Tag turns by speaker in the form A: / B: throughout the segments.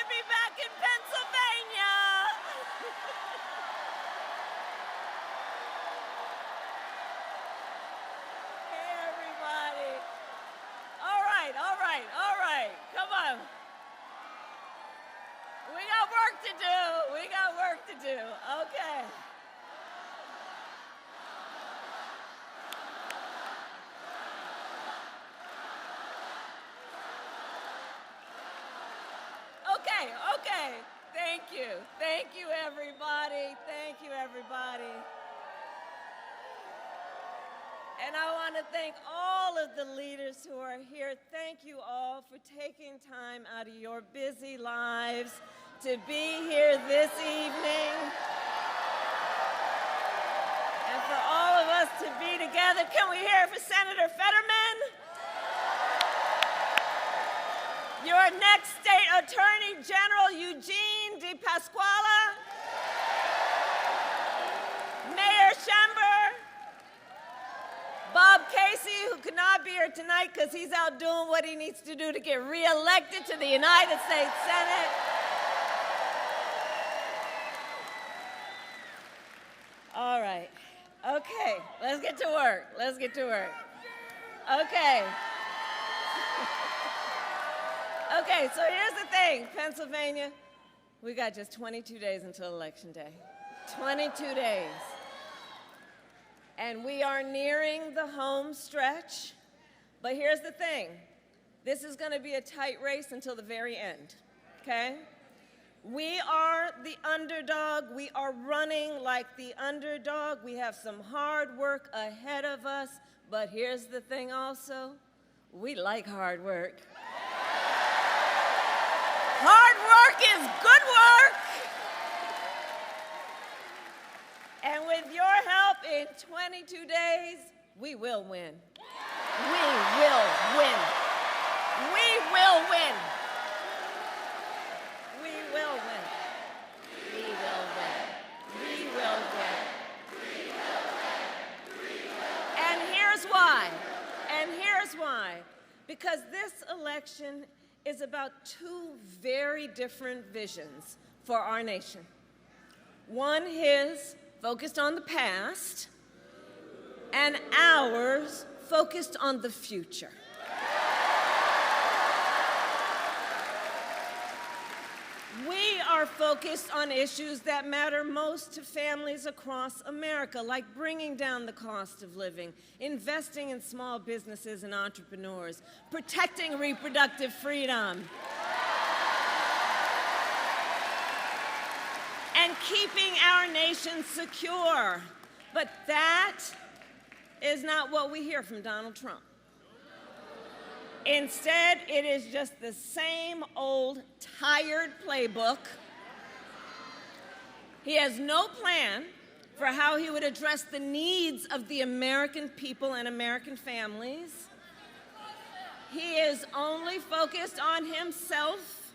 A: be back in Pennsylvania. Hey, everybody. All right. Come on. We got work to do. Okay. Okay. Thank you, everybody. And I want to thank all of the leaders who are here. Thank you all for taking time out of your busy lives to be here this evening. And for all of us to be together. Can we hear it for Senator Fetterman? Your next state Attorney General, Eugene DePasquale. Mayor Schember. Bob Casey, who could not be here tonight because he's out doing what he needs to do to get reelected to the United States Senate. All right. Okay, let's get to work. Okay. Okay, so here's the thing, Pennsylvania, we got just 22 days until Election Day. 22 days. And we are nearing the home stretch. But here's the thing. This is going to be a tight race until the very end, okay? We are the underdog. We are running like the underdog. We have some hard work ahead of us. But here's the thing also. We like hard work. Hard work is good work. And with your help in 22 days, we will win. We will win. We will win. We will win. We will win. We will win. And here's why. Because this election is about two very different visions for our nation. One is focused on the past, and ours focused on the future. We are focused on issues that matter most to families across America, like bringing down the cost of living, investing in small businesses and entrepreneurs, protecting reproductive freedom, and keeping our nation secure. But that is not what we hear from Donald Trump. Instead, it is just the same old tired playbook. He has no plan for how he would address the needs of the American people and American families. He is only focused on himself.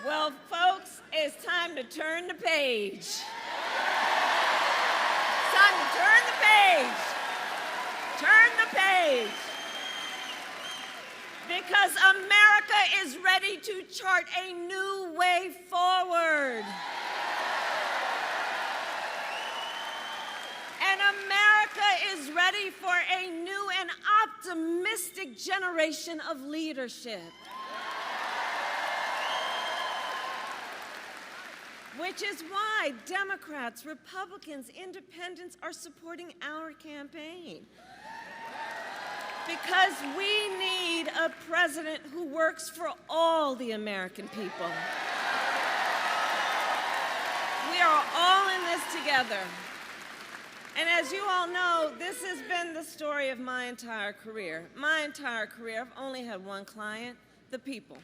A: Well, folks, it's time to turn the page. It's time to turn the page. Turn the page. Because America is ready to chart a new way forward. And America is ready for a new and optimistic generation of leadership. Which is why Democrats, Republicans, Independents are supporting our campaign. Because we need a president who works for all the American people. We are all in this together. And as you all know, this has been the story of my entire career. My entire career, I've only had one client, the people.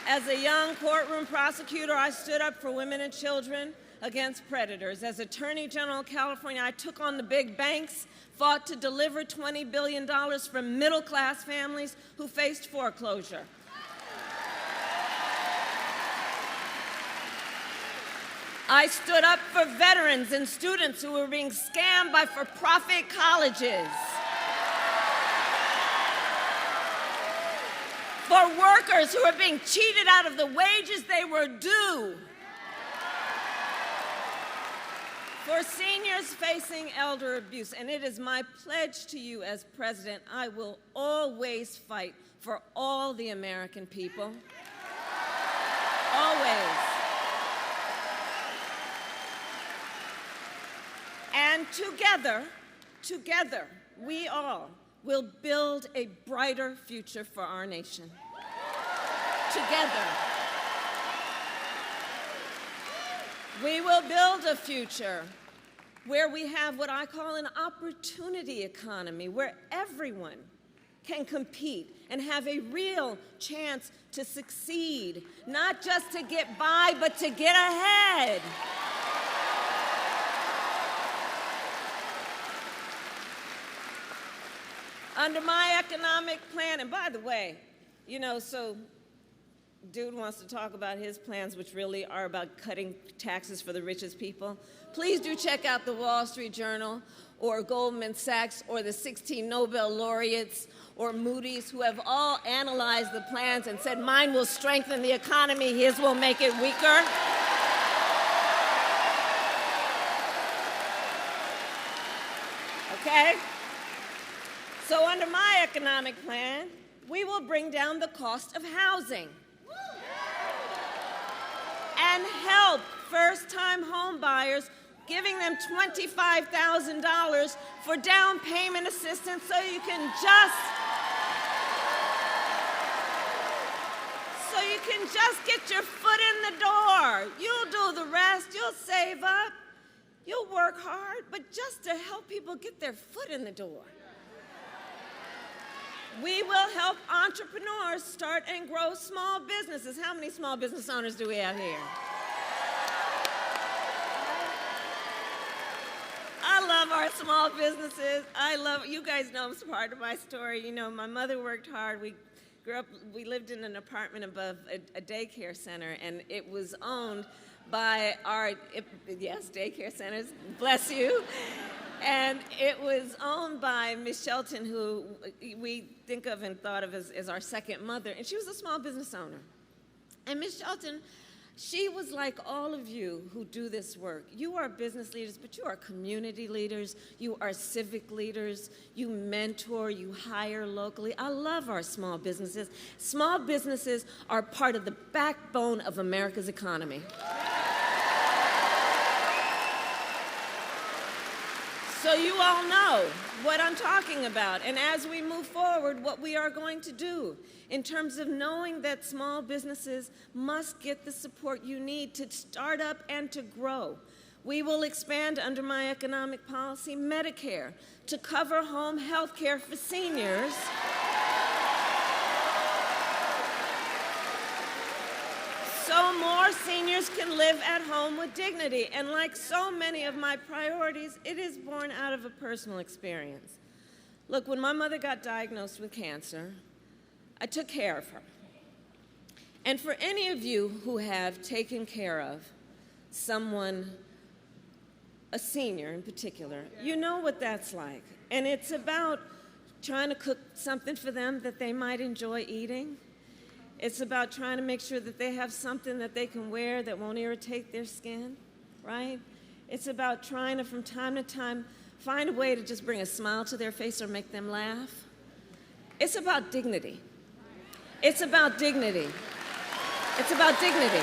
A: As a young courtroom prosecutor, I stood up for women and children against predators. As Attorney General of California, I took on the big banks, fought to deliver $20 billion from middle-class families who faced foreclosure. I stood up for veterans and students who were being scammed by for-profit colleges. for workers who are being cheated out of the wages they were due, for seniors facing elder abuse. And it is my pledge to you as president, I will always fight for all the American people. Always. And together, we all will build a brighter future for our nation. Together. We will build a future where we have what I call an opportunity economy, where everyone can compete and have a real chance to succeed, not just to get by, but to get ahead. Under my economic plan, and by the way, so dude wants to talk about his plans, which really are about cutting taxes for the richest people. Please do check out the Wall Street Journal or Goldman Sachs or the 16 Nobel laureates or Moody's, who have all analyzed the plans and said mine will strengthen the economy, his will make it weaker. Okay? So under my economic plan, we will bring down the cost of housing and help first-time home buyers, giving them $25,000 for down payment assistance so you can just get your foot in the door. You'll do the rest, you'll save up, you'll work hard, but just to help people get their foot in the door. We will help entrepreneurs start and grow small businesses. How many small business owners do we have here? I love our small businesses. You guys know it's part of my story. My mother worked hard. We lived in an apartment above a daycare center, and it was owned by daycare centers, bless you. And it was owned by Miss Shelton, who we think of and thought of as our second mother, and she was a small business owner. And Miss Shelton, she was like all of you who do this work. You are business leaders, but you are community leaders, you are civic leaders, you mentor, you hire locally. I love our small businesses. Small businesses are part of the backbone of America's economy. So you all know what I'm talking about. And as we move forward, what we are going to do in terms of knowing that small businesses must get the support you need to start up and to grow. We will expand under my economic policy Medicare to cover home health care for seniors. So more seniors can live at home with dignity. And like so many of my priorities, it is born out of a personal experience. Look, when my mother got diagnosed with cancer, I took care of her. And for any of you who have taken care of someone, a senior in particular, you know what that's like. And it's about trying to cook something for them that they might enjoy eating. It's about trying to make sure that they have something that they can wear that won't irritate their skin, right? It's about trying to, from time to time, find a way to just bring a smile to their face or make them laugh. It's about dignity. It's about dignity. It's about dignity.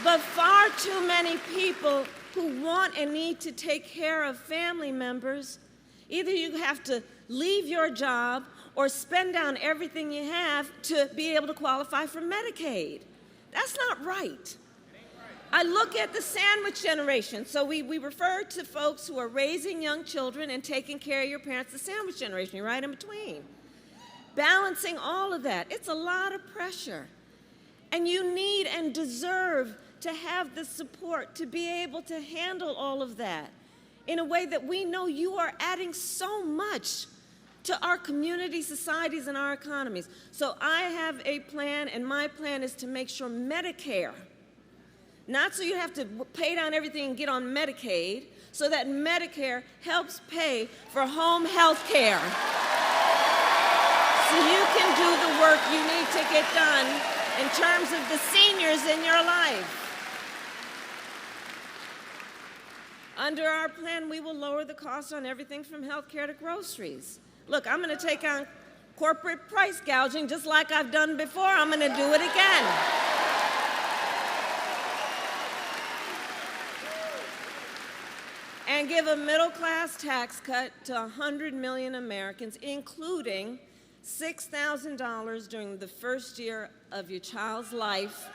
A: But far too many people who want and need to take care of family members, either you have to leave your job or spend down everything you have to be able to qualify for Medicaid. That's not right. I look at the sandwich generation. So we refer to folks who are raising young children and taking care of your parents, the sandwich generation, you're right in between. Balancing all of that, it's a lot of pressure. And you need and deserve to have the support to be able to handle all of that in a way that we know you are adding so much to our community, societies, and our economies. So I have a plan, and my plan is to make sure Medicare, not so you have to pay down everything and get on Medicaid, so that Medicare helps pay for home health care. So you can do the work you need to get done in terms of the seniors in your life. Under our plan, we will lower the cost on everything from health care to groceries. Look, I'm going to take on corporate price gouging just like I've done before. I'm going to do it again. And give a middle-class tax cut to 100 million Americans, including $6,000 during the first year of your child's life,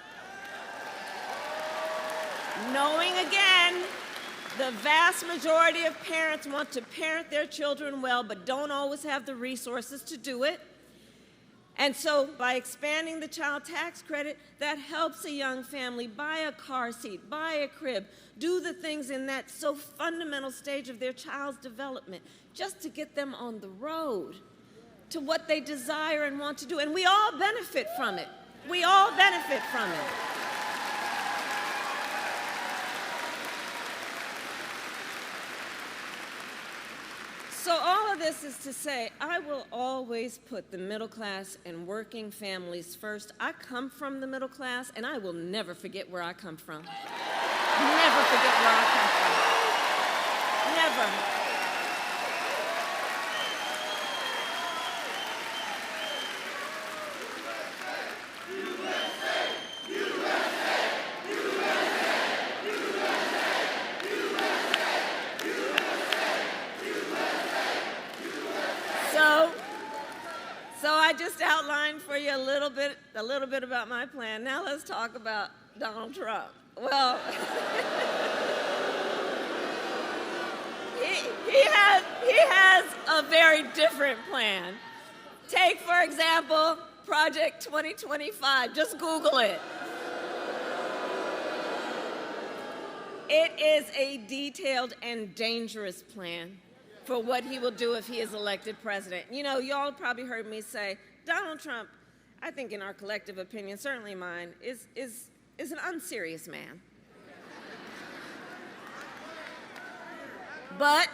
A: knowing again the vast majority of parents want to parent their children well but don't always have the resources to do it. And so by expanding the child tax credit, that helps a young family buy a car seat, buy a crib, do the things in that so fundamental stage of their child's development, just to get them on the road to what they desire and want to do. And we all benefit from it. We all benefit from it. So all of this is to say, I will always put the middle class and working families first. I come from the middle class, and I will never forget where I come from. Never forget where I come from. Never. So I just outlined for you a little bit about my plan. Now let's talk about Donald Trump. Well, he has a very different plan. Take, for example, Project 2025. Just Google it. It is a detailed and dangerous plan for what he will do if he is elected president. You know, y'all probably heard me say, Donald Trump, I think in our collective opinion, certainly mine, is an unserious man. But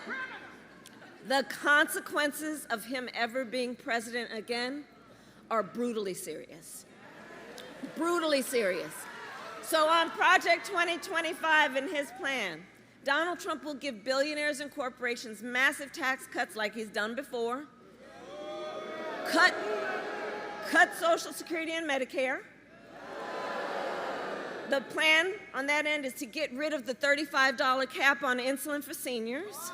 A: the consequences of him ever being president again are brutally serious. Brutally serious. So on Project 2025 in his plan, Donald Trump will give billionaires and corporations massive tax cuts like he's done before, cut Social Security and Medicare. The plan on that end is to get rid of the $35 cap on insulin for seniors,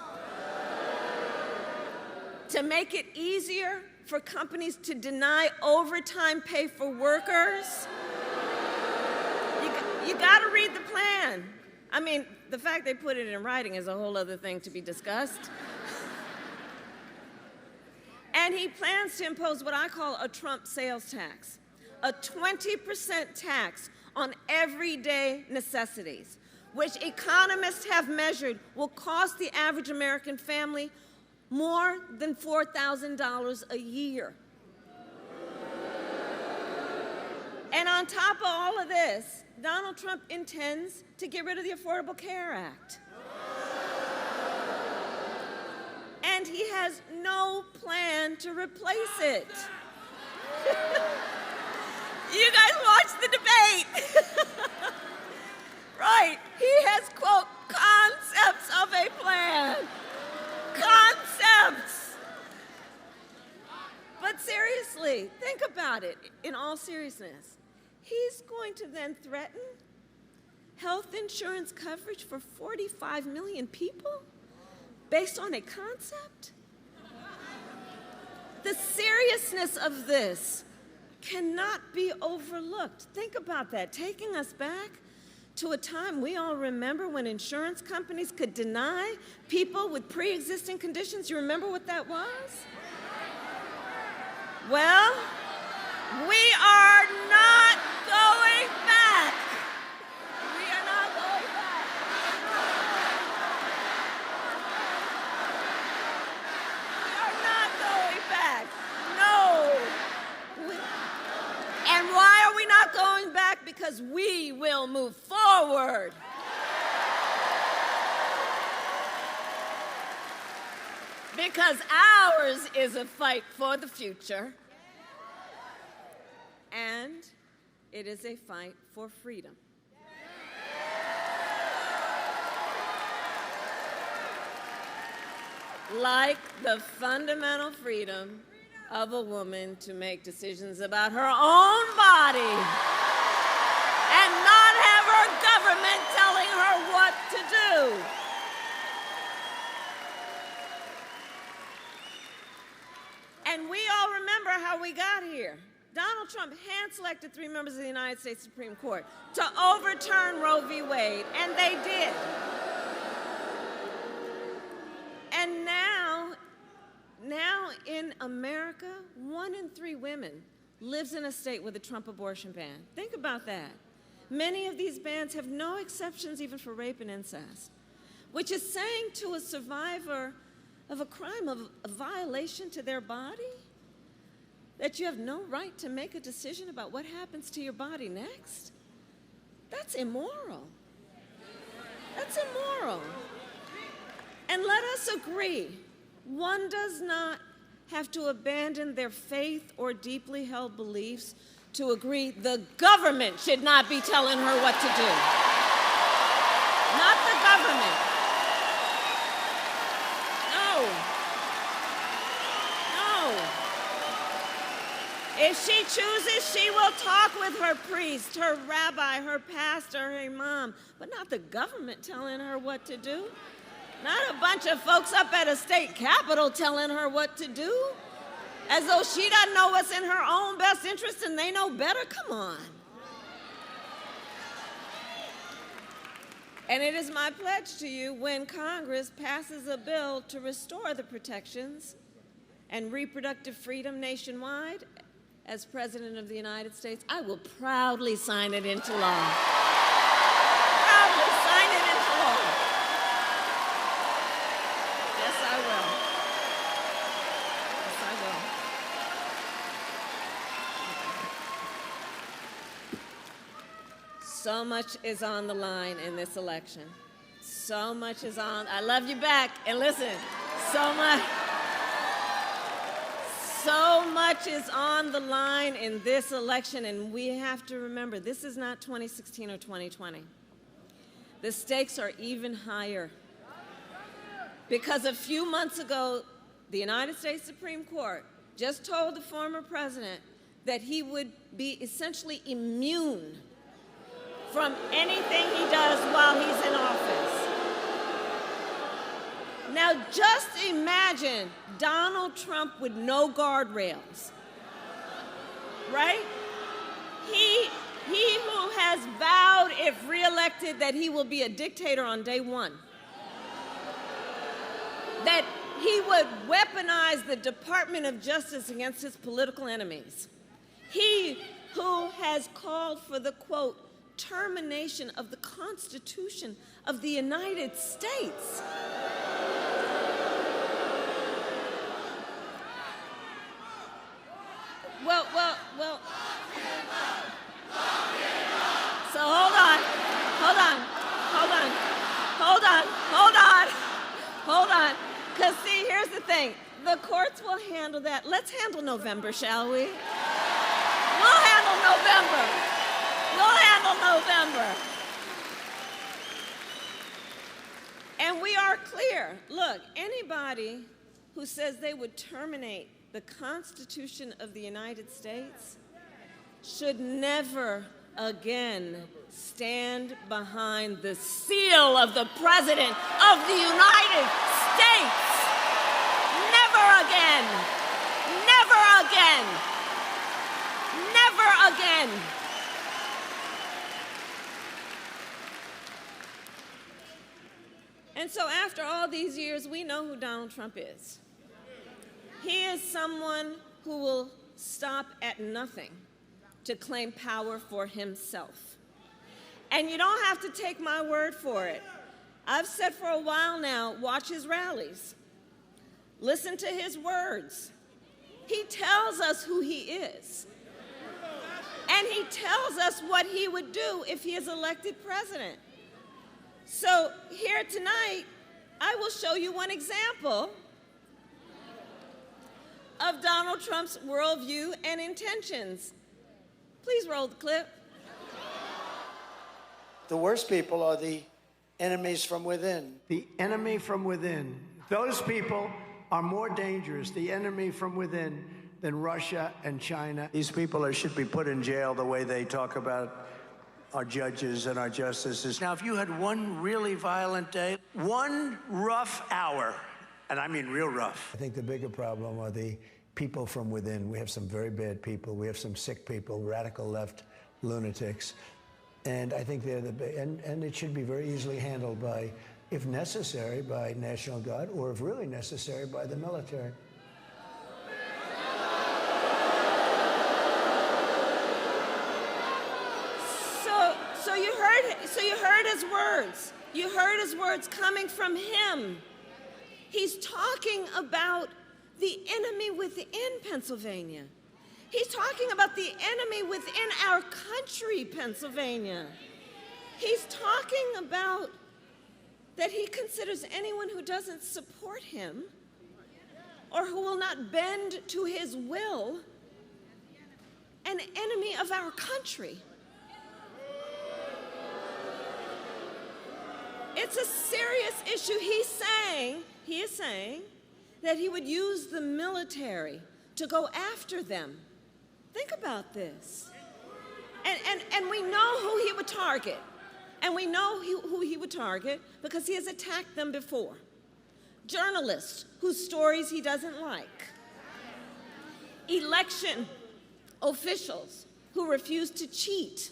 A: to make it easier for companies to deny overtime pay for workers. You got to read the plan. I mean, the fact they put it in writing is a whole other thing to be discussed. And he plans to impose what I call a Trump sales tax, a 20% tax on everyday necessities, which economists have measured will cost the average American family more than $4,000 a year. And on top of all of this, Donald Trump intends to get rid of the Affordable Care Act. And he has no plan to replace it. You guys watched the debate. Right. He has, quote, concepts of a plan. Concepts. But seriously, think about it in all seriousness. He's going to then threaten health insurance coverage for 45 million people based on a concept? The seriousness of this cannot be overlooked. Think about that, taking us back to a time we all remember when insurance companies could deny people with pre-existing conditions. You remember what that was? Well, we are not going back. We are not going back. We are not going back. No. And why are we not going back? Because we will move forward. Because ours is a fight for the future, and it is a fight for freedom. Like the fundamental freedom of a woman to make decisions about her own body and not have her government telling her what to do. And we all remember how we got here. Donald Trump hand-selected 3 members of the United States Supreme Court to overturn Roe v. Wade, and they did. And now in America, 1 in 3 women lives in a state with a Trump abortion ban. Think about that. Many of these bans have no exceptions even for rape and incest, which is saying to a survivor of a crime, of a violation to their body, that you have no right to make a decision about what happens to your body next. That's immoral. That's immoral. And let us agree, one does not have to abandon their faith or deeply held beliefs to agree the government should not be telling her what to do. Not the government. If she chooses, she will talk with her priest, her rabbi, her pastor, her imam, but not the government telling her what to do. Not a bunch of folks up at a state capitol telling her what to do, as though she doesn't know what's in her own best interest and they know better. Come on. And it is my pledge to you, when Congress passes a bill to restore the protections and reproductive freedom nationwide, as President of the United States, I will proudly sign it into law. Proudly sign it into law. Yes, I will. Yes, I will. So much is on the line in this election. So much is on. I love you back. And listen, so much is on the line in this election, and we have to remember, this is not 2016 or 2020. The stakes are even higher. Because a few months ago, the United States Supreme Court just told the former president that he would be essentially immune from anything he does while he's in office. Now, just imagine Donald Trump with no guardrails, right? He who has vowed, if reelected, that he will be a dictator on day one, that he would weaponize the Department of Justice against his political enemies. He who has called for the, quote, termination of the Constitution of the United States. Well. So hold on. Because see, here's the thing. The courts will handle that. Let's handle November, shall we? We'll handle November. And we are clear. Look, anybody who says they would terminate the Constitution of the United States should never again stand behind the seal of the President of the United States. Never again. Never again. Never again. And so after all these years, we know who Donald Trump is. He is someone who will stop at nothing to claim power for himself. And you don't have to take my word for it. I've said for a while now, watch his rallies. Listen to his words. He tells us who he is. And he tells us what he would do if he is elected president. So here tonight, I will show you one example of Donald Trump's worldview and intentions. Please roll the clip.
B: The worst people are the enemies from within.
C: The enemy from within. Those people are more dangerous, the enemy from within, than Russia and China.
B: These people should be put in jail the way they talk about our judges and our justices. Now, if you had one really violent day, one rough hour, and I mean real rough.
C: I think the bigger problem are the people from within. We have some very bad people. We have some sick people, radical left lunatics. And I think they're and it should be very easily handled by, if necessary, by National Guard, or if really necessary, by the military.
A: So you heard his words. You heard his words coming from him. He's talking about the enemy within Pennsylvania. He's talking about the enemy within our country, Pennsylvania. He's talking about that he considers anyone who doesn't support him or who will not bend to his will an enemy of our country. It's a serious issue. He is saying that he would use the military to go after them. Think about this. And we know who he would target. And we know who he would target because he has attacked them before. Journalists whose stories he doesn't like. Election officials who refuse to cheat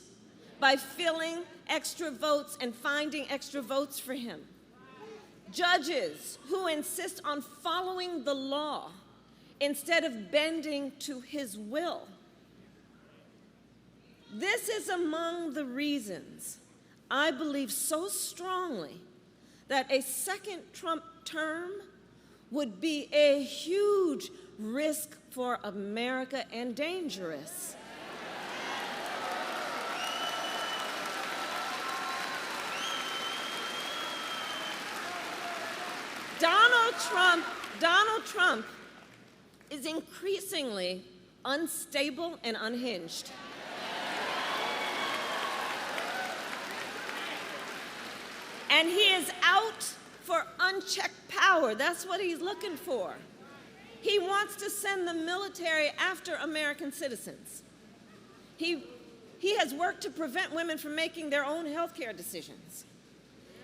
A: by filling extra votes and finding extra votes for him. Judges who insist on following the law instead of bending to his will. This is among the reasons I believe so strongly that a second Trump term would be a huge risk for America and dangerous. Donald Trump is increasingly unstable and unhinged. And he is out for unchecked power. That's what he's looking for. He wants to send the military after American citizens. He has worked to prevent women from making their own health care decisions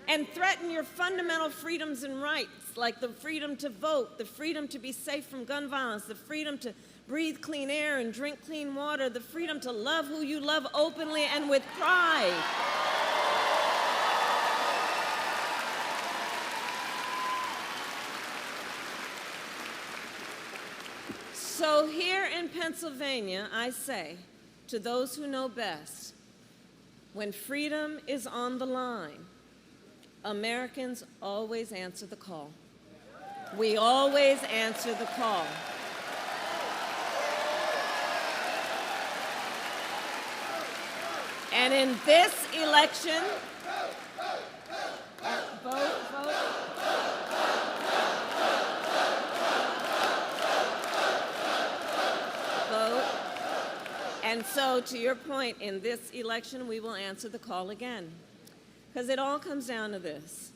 A: and threaten your fundamental freedoms and rights, like the freedom to vote, the freedom to be safe from gun violence, the freedom to breathe clean air and drink clean water, the freedom to love who you love openly and with pride. So here in Pennsylvania, I say to those who know best, when freedom is on the line, Americans always answer the call. We always answer the call. And in this election, vote. And so, to your point, in this election, we will answer the call again. Because it all comes down to this.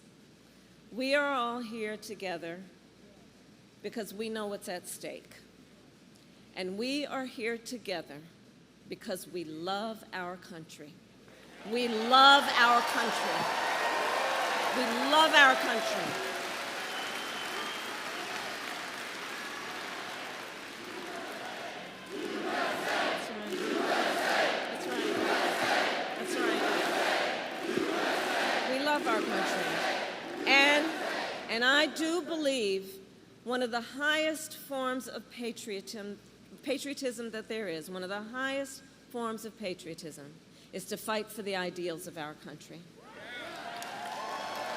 A: We are all here together because we know what's at stake. And we are here together because we love our country. We love our country. We love our country. Our country. And I do believe one of the highest forms of patriotism that there is, one of the highest forms of patriotism is to fight for the ideals of our country.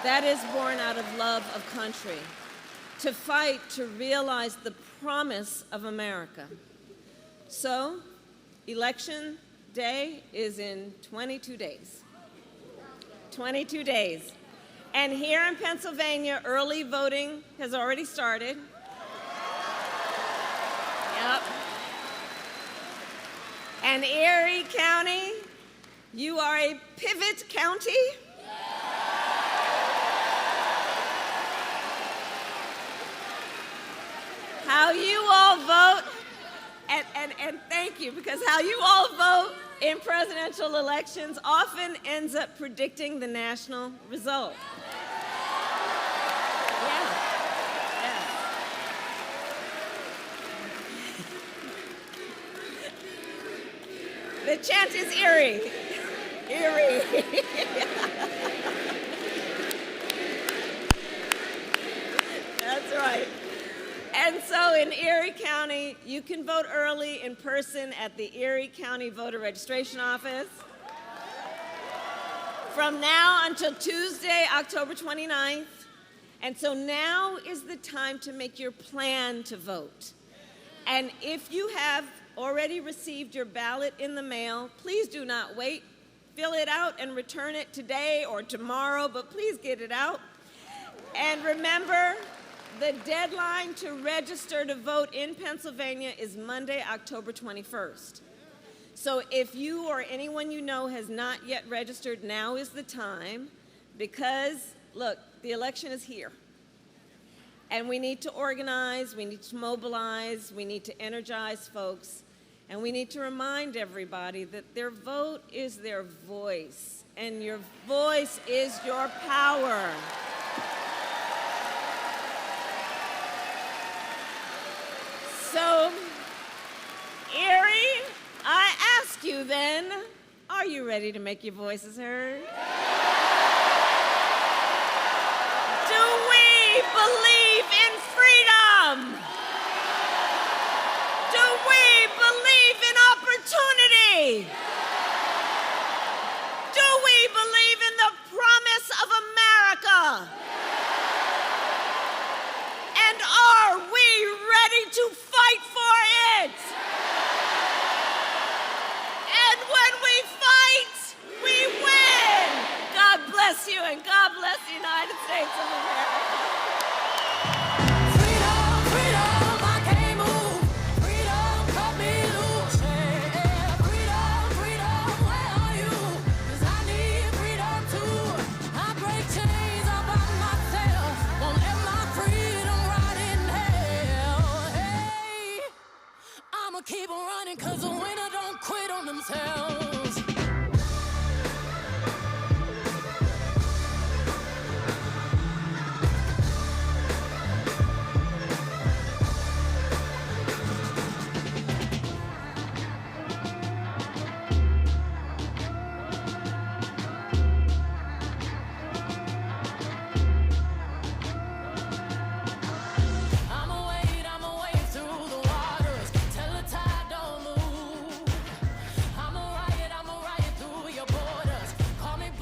A: That is born out of love of country. To fight to realize the promise of America. So, election day is in 22 days. 22 days. And here in Pennsylvania, early voting has already started. Yep. And Erie County, you are a pivot county. How you all vote, and thank you, because how you all vote in presidential elections often ends up predicting the national result. Yeah. Yeah. The chant is Erie. Erie. That's right. And so in Erie County, you can vote early in person at the Erie County Voter Registration Office from now until Tuesday, October 29th. And so now is the time to make your plan to vote. And if you have already received your ballot in the mail, please do not wait. Fill it out and return it today or tomorrow, but please get it out. And remember, the deadline to register to vote in Pennsylvania is Monday, October 21st. So if you or anyone you know has not yet registered, now is the time, because, look, the election is here. And we need to organize, we need to mobilize, we need to energize folks, and we need to remind everybody that their vote is their voice, and your voice is your power. So, Erie, I ask you then, are you ready to make your voices heard? Do we believe in freedom? Do we believe in opportunity? Do we believe in the promise of America? And are we ready to fight for it? And when we fight, we win. God bless you, and God bless the United States of America.
D: Freedom, freedom, I can't move. Freedom, cut me loose. Yeah. Freedom, freedom, where are you? 'Cause I need freedom too. I break chains all by myself. Won't let my freedom rot in hell. Hey, I'ma keep on running 'cause the winner don't quit on themselves.